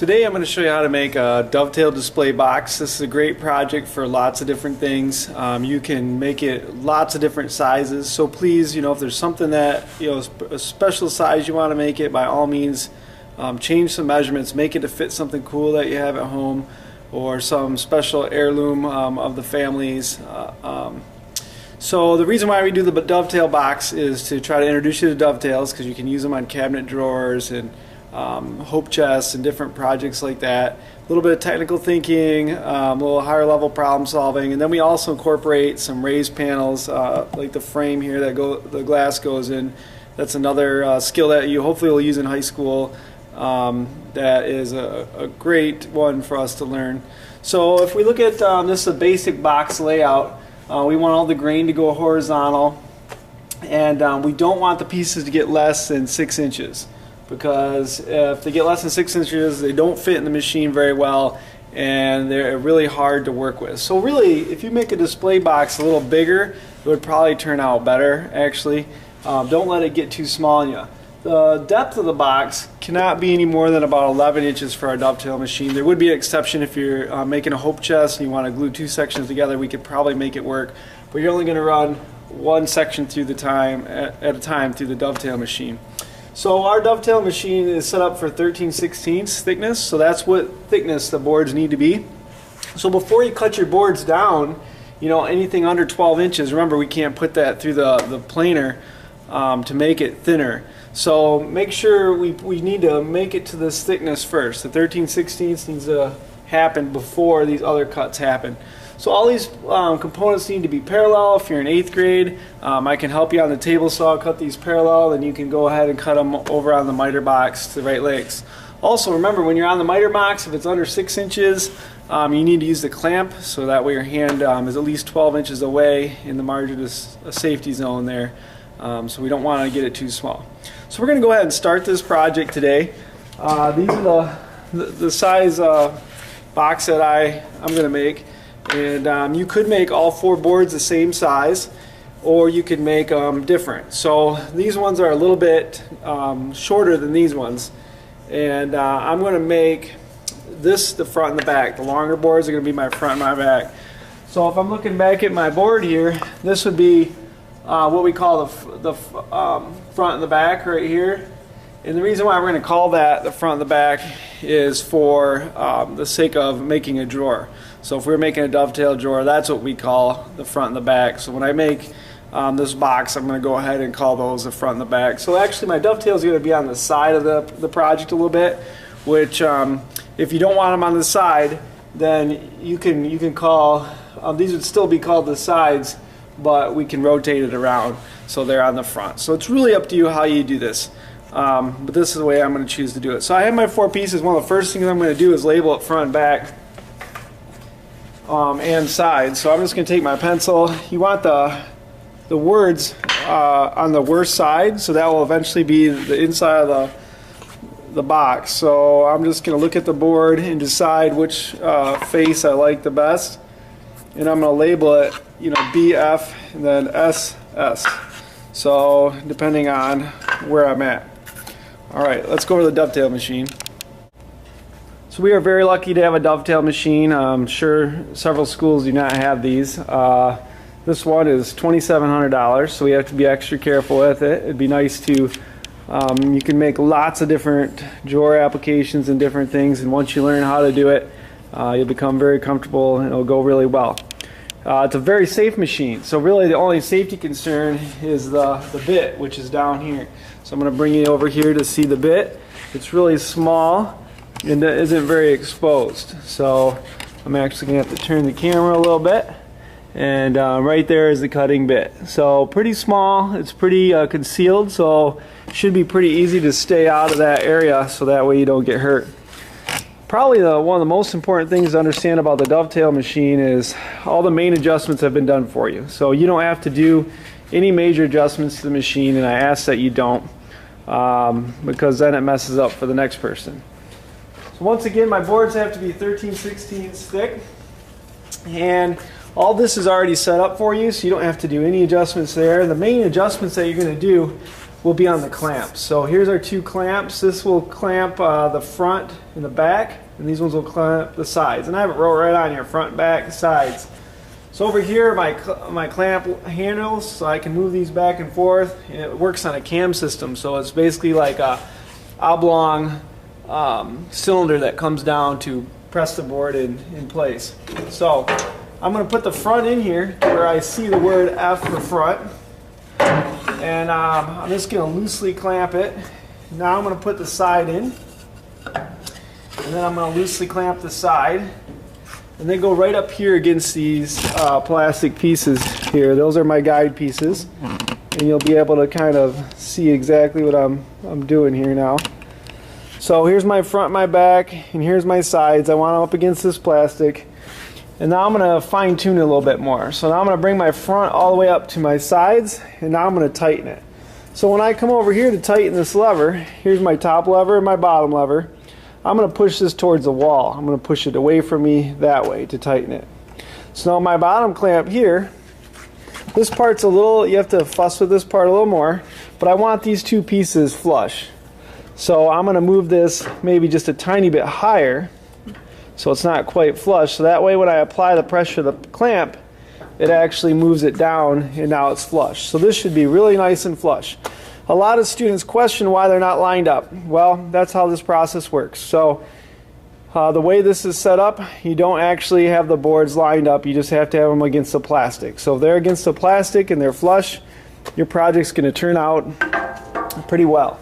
Today I'm going to show you how to make a dovetail display box. This is a great project for lots of different things. You can make it lots of different sizes, so please, if there's something that, a special size you want to make it, by all means change some measurements, make it to fit something cool that you have at home or some special heirloom of the family's. So the reason why we do the dovetail box is to try to introduce you to dovetails, because you can use them on cabinet drawers and hope chests and different projects like that. A little bit of technical thinking, a little higher level problem solving, and then we also incorporate some raised panels like the frame here that the glass goes in. That's another skill that you hopefully will use in high school. That is a great one for us to learn. So if we look at this is a basic box layout. We want all the grain to go horizontal, and we don't want the pieces to get less than 6 inches, because if they get less than 6 inches, they don't fit in the machine very well and they're really hard to work with. So really, if you make a display box a little bigger, it would probably turn out better actually. Don't let it get too small on you. The depth of the box cannot be any more than about 11 inches for our dovetail machine. There would be an exception if you're making a hope chest and you want to glue 2 sections together. We could probably make it work, but you're only going to run 1 section through the time at a time through the dovetail machine. So our dovetail machine is set up for 13/16 thickness, so that's what thickness the boards need to be. So before you cut your boards down, anything under 12 inches, remember we can't put that through the planer to make it thinner. So make sure we need to make it to this thickness first. The 13/16 needs to happen before these other cuts happen. So all these components need to be parallel. If you're in 8th grade, I can help you on the table saw cut these parallel, and you can go ahead and cut them over on the miter box to the right lengths. Also remember, when you're on the miter box, if it's under 6 inches, you need to use the clamp, so that way your hand is at least 12 inches away in the margin of a safety zone there. So we don't want to get it too small. So we're going to go ahead and start this project today. These are the size box that I'm going to make. And you could make all 4 boards the same size, or you could make them different. So these ones are a little bit shorter than these ones, and I'm going to make this the front and the back. The longer boards are going to be my front and my back. So if I'm looking back at my board here, this would be what we call the front and the back right here. And the reason why we're going to call that the front and the back is for the sake of making a drawer. So if we're making a dovetail drawer, that's what we call the front and the back. So when I make this box, I'm going to go ahead and call those the front and the back. So actually my dovetail is going to be on the side of the project a little bit, which if you don't want them on the side, then you can call, these would still be called the sides, but we can rotate it around so they're on the front. So it's really up to you how you do this. But this is the way I'm going to choose to do it. So I have my 4 pieces. One of the first things I'm going to do is label it front and back and side. So I'm just going to take my pencil. You want the words on the worst side, so that will eventually be the inside of the box. So I'm just going to look at the board and decide which face I like the best, and I'm going to label it BF and then SS. So depending on where I'm at. Alright, let's go to the dovetail machine. So we are very lucky to have a dovetail machine. I'm sure several schools do not have these. This one is $2,700, so we have to be extra careful with it. It'd be nice to, you can make lots of different drawer applications and different things, and once you learn how to do it, you'll become very comfortable and it'll go really well. It's a very safe machine, so really the only safety concern is the bit, which is down here. So I'm going to bring you over here to see the bit. It's really small and it isn't very exposed, so I'm actually going to have to turn the camera a little bit, and right there is the cutting bit. So pretty small, it's pretty concealed, so it should be pretty easy to stay out of that area, so that way you don't get hurt. Probably one of the most important things to understand about the dovetail machine is all the main adjustments have been done for you. So you don't have to do any major adjustments to the machine, and I ask that you don't, because then it messes up for the next person. So once again, my boards have to be 13/16 thick, and all this is already set up for you, so you don't have to do any adjustments there. The main adjustments that you're going to do will be on the clamps. So here's our two clamps. This will clamp the front and the back, and these ones will clamp the sides. And I have it wrote right on here, front, back, sides. So over here, my clamp handles, so I can move these back and forth. And it works on a cam system, so it's basically like a oblong cylinder that comes down to press the board in place. So I'm going to put the front in here where I see the word F for front, and I'm just going to loosely clamp it. Now I'm going to put the side in, and then I'm going to loosely clamp the side, and then go right up here against these plastic pieces here. Those are my guide pieces, and you'll be able to kind of see exactly what I'm doing here now. So here's my front, my back, and here's my sides. I want them up against this plastic. And now I'm going to fine tune it a little bit more. So now I'm going to bring my front all the way up to my sides, and now I'm going to tighten it. So when I come over here to tighten this lever, here's my top lever and my bottom lever. I'm going to push this towards the wall. I'm going to push it away from me that way to tighten it. So now my bottom clamp here, this part's a little, you have to fuss with this part a little more, but I want these two pieces flush. So I'm going to move this maybe just a tiny bit higher so it's not quite flush. So that way when I apply the pressure of the clamp, it actually moves it down and now it's flush. So this should be really nice and flush. A lot of students question why they're not lined up. Well, that's how this process works. So the way this is set up, you don't actually have the boards lined up. You just have to have them against the plastic. So if they're against the plastic and they're flush, your project's going to turn out pretty well.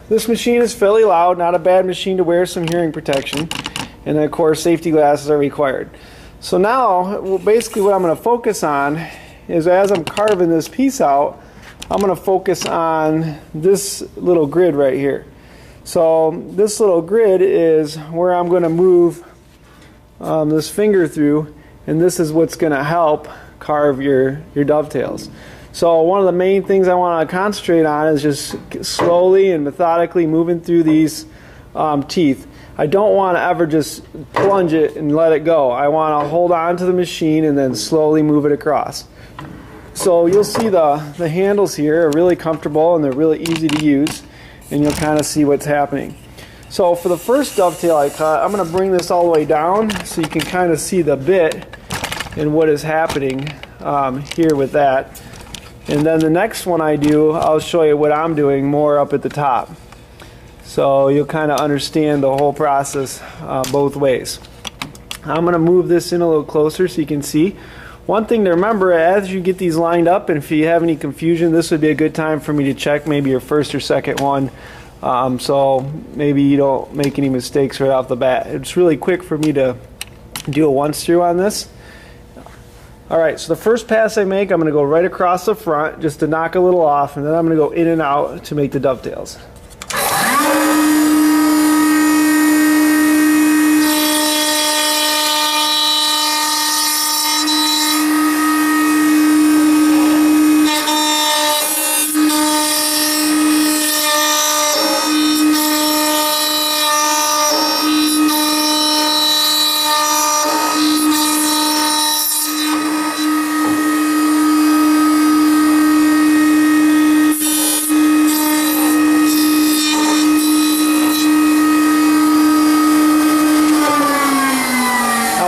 This machine is fairly loud, not a bad machine to wear some hearing protection. And then of course safety glasses are required. So now basically what I'm going to focus on is as I'm carving this piece out, I'm going to focus on this little grid right here. So this little grid is where I'm going to move this finger through, and this is what's going to help carve your dovetails. So one of the main things I want to concentrate on is just slowly and methodically moving through these teeth. I don't want to ever just plunge it and let it go. I want to hold on to the machine and then slowly move it across. So you'll see the handles here are really comfortable and they're really easy to use, and you'll kind of see what's happening. So for the first dovetail I cut, I'm going to bring this all the way down so you can kind of see the bit and what is happening here with that. And then the next one I do, I'll show you what I'm doing more up at the top. So you'll kind of understand the whole process both ways. I'm going to move this in a little closer so you can see. One thing to remember as you get these lined up, and if you have any confusion, this would be a good time for me to check maybe your first or second one, so maybe you don't make any mistakes right off the bat. It's really quick for me to do a once through on this. Alright, so the first pass I make, I'm going to go right across the front just to knock a little off, and then I'm going to go in and out to make the dovetails.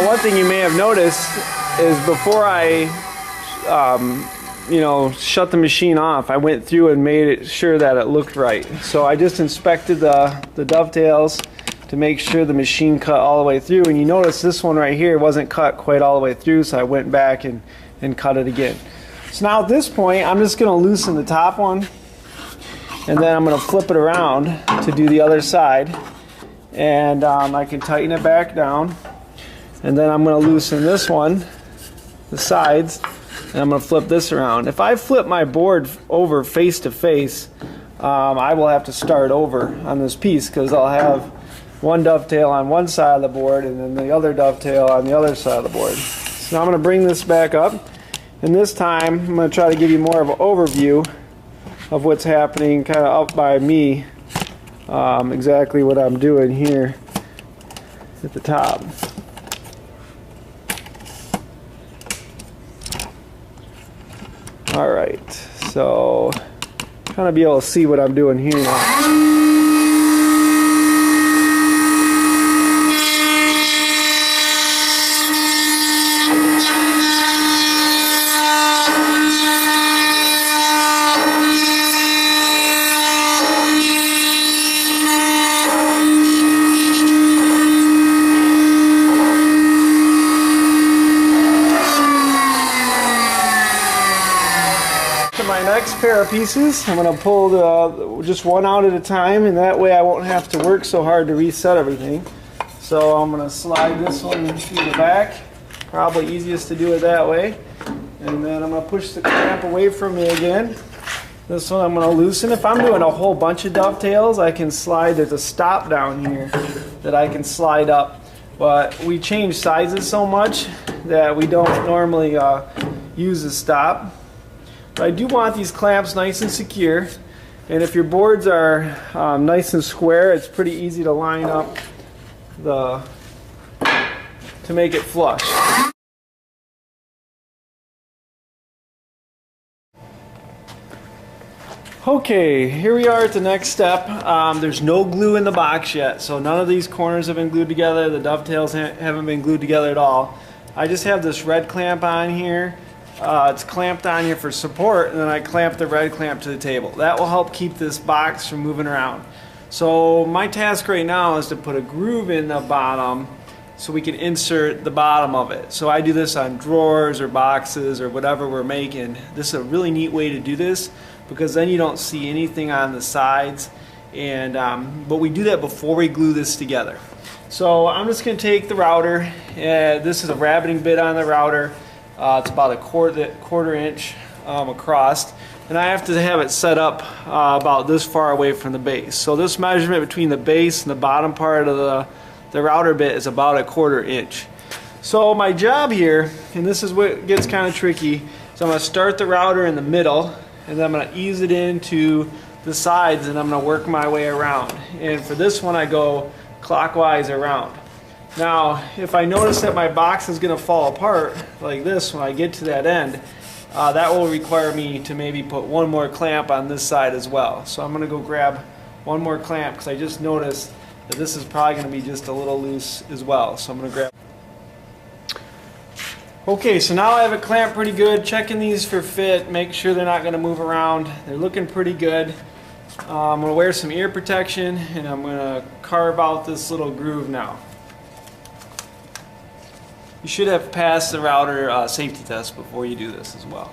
One thing you may have noticed is before I shut the machine off, I went through and made sure that it looked right. So I just inspected the dovetails to make sure the machine cut all the way through, and you notice this one right here wasn't cut quite all the way through, so I went back and cut it again. So now at this point I'm just going to loosen the top one, and then I'm going to flip it around to do the other side, and I can tighten it back down. And then I'm going to loosen this one, the sides, and I'm going to flip this around. If I flip my board over face to face, I will have to start over on this piece because I'll have one dovetail on one side of the board and then the other dovetail on the other side of the board. So now I'm going to bring this back up, and this time I'm going to try to give you more of an overview of what's happening kind of up by me, exactly what I'm doing here at the top. Alright, so kind of be able to see what I'm doing here now. My next pair of pieces, I'm going to pull just one out at a time, and that way I won't have to work so hard to reset everything. So I'm going to slide this one through the back, probably easiest to do it that way. And then I'm going to push the clamp away from me again. This one I'm going to loosen. If I'm doing a whole bunch of dovetails, I can slide, there's a stop down here that I can slide up. But we change sizes so much that we don't normally use a stop. But I do want these clamps nice and secure, and if your boards are nice and square, it's pretty easy to line up to make it flush. Okay, here we are at the next step. There's no glue in the box yet, so none of these corners have been glued together. The dovetails haven't been glued together at all. I just have this red clamp on here. It's clamped on here for support, and then I clamp the red clamp to the table. That will help keep this box from moving around. So my task right now is to put a groove in the bottom so we can insert the bottom of it. So I do this on drawers or boxes or whatever we're making. This is a really neat way to do this because then you don't see anything on the sides, and but we do that before we glue this together. So I'm just going to take the router. This is a rabbiting bit on the router. It's about a quarter inch across, and I have to have it set up about this far away from the base. So this measurement between the base and the bottom part of the router bit is about a quarter inch. So my job here, and this is what gets kind of tricky, so I'm going to start the router in the middle, and then I'm going to ease it into the sides, and I'm going to work my way around. And for this one I go clockwise around. Now, if I notice that my box is going to fall apart like this when I get to that end, that will require me to maybe put one more clamp on this side as well. So I'm going to go grab one more clamp because I just noticed that this is probably going to be just a little loose as well. So I'm going to grab. Okay, so now I have it clamped pretty good. Checking these for fit, make sure they're not going to move around. They're looking pretty good. I'm going to wear some ear protection, and I'm going to carve out this little groove now. You should have passed the router safety test before you do this as well.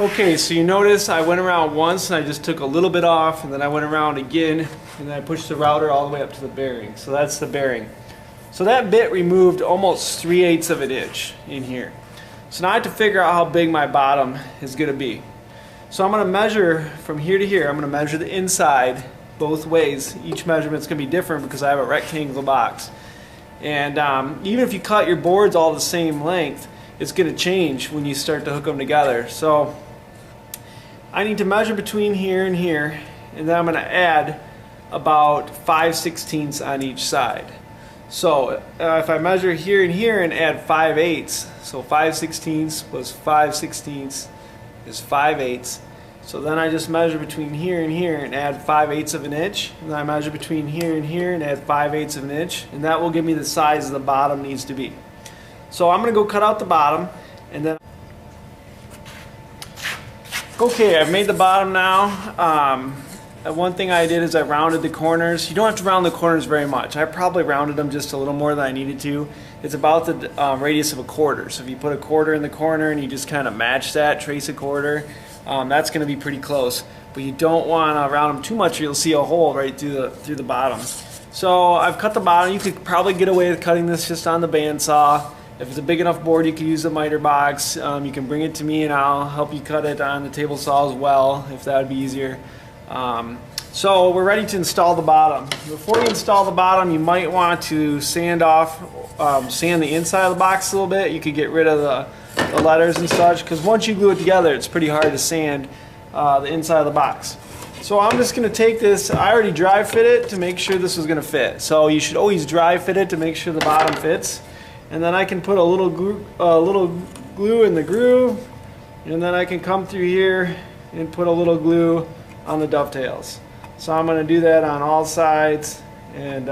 Okay, so you notice I went around once and I just took a little bit off, and then I went around again, and then I pushed the router all the way up to the bearing. So that's the bearing. So that bit removed almost 3/8 of an inch in here. So now I have to figure out how big my bottom is going to be. So I'm going to measure from here to here. I'm going to measure the inside both ways. Each measurement's going to be different because I have a rectangle box. And even if you cut your boards all the same length, it's going to change when you start to hook them together. So I need to measure between here and here, and then I'm going to add about 5/16 on each side. So if I measure here and here and add 5/8, so 5/16 plus 5/16 is 5/8. So then I just measure between here and here and add 5/8 of an inch, and then I measure between here and here and add 5/8 of an inch, and that will give me the size the bottom needs to be. So I'm going to go cut out the bottom, and then okay, I've made the bottom now. One thing I did is I rounded the corners. You don't have to round the corners very much. I probably rounded them just a little more than I needed to. It's about the radius of a quarter. So if you put a quarter in the corner and you just kind of match that, trace a quarter, that's going to be pretty close. But you don't want to round them too much, or you'll see a hole right through the bottom. So I've cut the bottom. You could probably get away with cutting this just on the bandsaw. If it's a big enough board, you can use a miter box. You can bring it to me and I'll help you cut it on the table saw as well, if that would be easier. So we're ready to install the bottom. Before you install the bottom, you might want to sand the inside of the box a little bit. You could get rid of the letters and such, because once you glue it together, it's pretty hard to sand the inside of the box. So I'm just going to take this. I already dry fit it to make sure this is going to fit. So you should always dry fit it to make sure the bottom fits. And then I can put a little glue in the groove, and then I can come through here and put a little glue on the dovetails. So I'm going to do that on all sides, and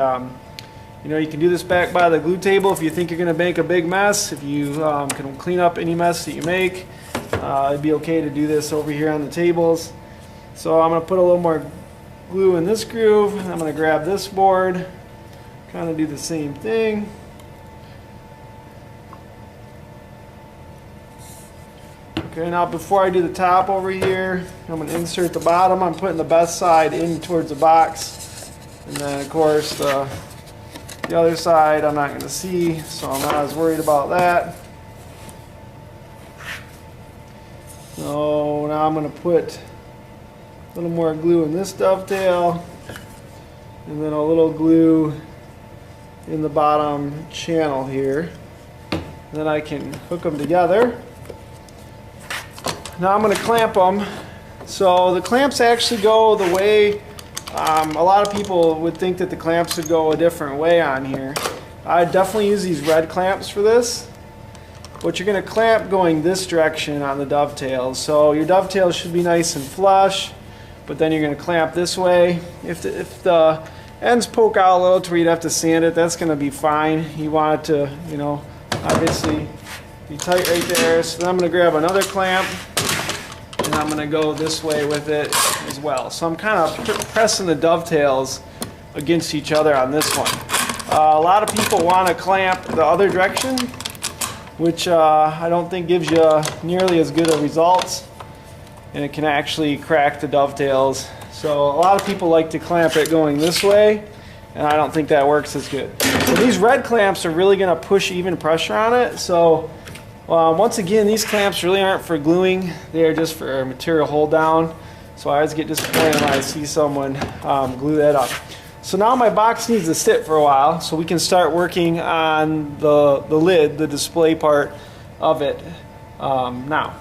you know, you can do this back by the glue table if you think you're going to make a big mess. If you can clean up any mess that you make, it'd be okay to do this over here on the tables. So I'm going to put a little more glue in this groove, and I'm going to grab this board, kind of do the same thing. Okay, now before I do the top over here, I'm going to insert the bottom. I'm putting the best side in towards the box, and then of course the other side I'm not going to see, so I'm not as worried about that. So now I'm going to put a little more glue in this dovetail, and then a little glue in the bottom channel here. And then I can hook them together. Now I'm going to clamp them. So the clamps actually go the way a lot of people would think that the clamps would go a different way on here. I definitely use these red clamps for this. But you're going to clamp going this direction on the dovetails. So your dovetails should be nice and flush, but then you're going to clamp this way. If the ends poke out a little to where you'd have to sand it, that's going to be fine. You want it to, you know, obviously be tight right there. So then I'm going to grab another clamp, and I'm going to go this way with it as well. So I'm kind of pressing the dovetails against each other on this one. A lot of people want to clamp the other direction, which I don't think gives you nearly as good of results, and it can actually crack the dovetails. So a lot of people like to clamp it going this way, and I don't think that works as good. So these red clamps are really going to push even pressure on it. So once again, these clamps really aren't for gluing, they are just for material hold down. So I always get disappointed when I see someone glue that up. So now my box needs to sit for a while, so we can start working on the lid, the display part of it now.